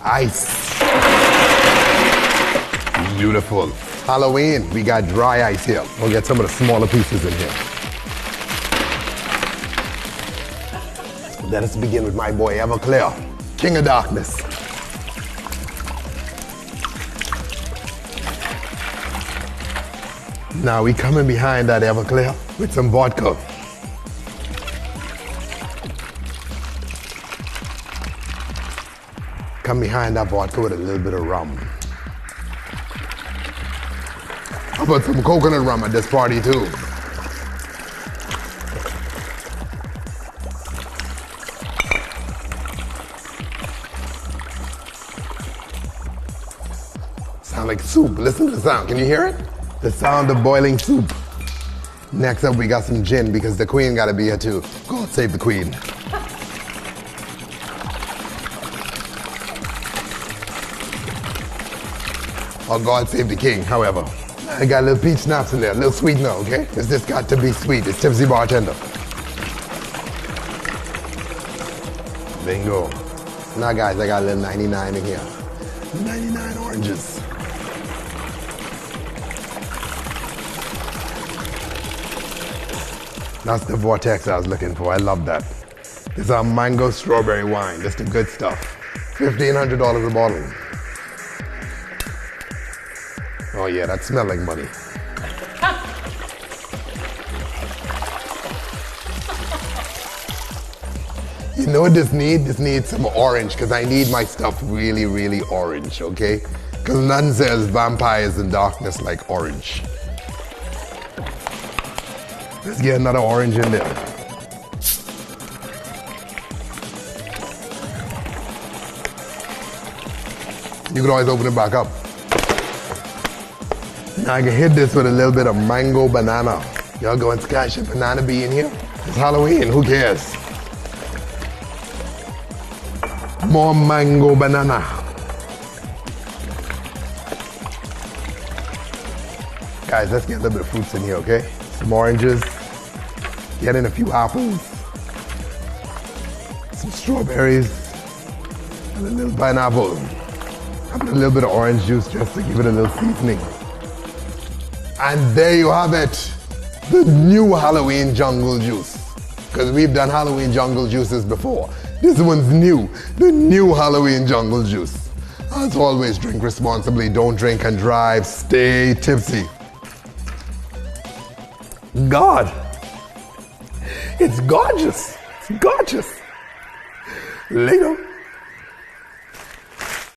ice. Beautiful. Halloween, we got dry ice here. We'll get some of the smaller pieces in here. Let us begin with my boy Everclear, King of Darkness. Now we coming behind that Everclear with some vodka. Come behind that vodka with a little bit of rum. How about some coconut rum at this party too? Sound like soup. Listen to the sound. Can you hear it? The sound of boiling soup. Next up, we got some gin because the queen gotta be here too. God save the queen. Or God save the king, however. I got a little peach schnapps in there, a little sweetener, okay? Because this got to be sweet. It's TipsyBartender. Bingo. Now guys, I got a little 99 in here. 99 oranges. That's the vortex I was looking for. I love that. This is our mango strawberry wine. That's the good stuff. $1,500 a bottle. Oh yeah, that smells like money. You know what this needs? This needs some orange because I need my stuff really, really orange, okay? Because none says vampires in darkness like orange. Let's get another orange in there. You can always open it back up. Now I can hit this with a little bit of mango banana. Y'all going scash a banana bee in here? It's Halloween, who cares? More mango banana. Guys, let's get a little bit of fruits in here, okay? Some oranges. Get in a few apples. Some strawberries. And a little pineapple. I put a little bit of orange juice just to give it a little seasoning. And there you have it. The new Halloween jungle juice. Because we've done Halloween jungle juices before. This one's new. The new Halloween jungle juice. As always, drink responsibly. Don't drink and drive. Stay tipsy. God. It's gorgeous. It's gorgeous. Later.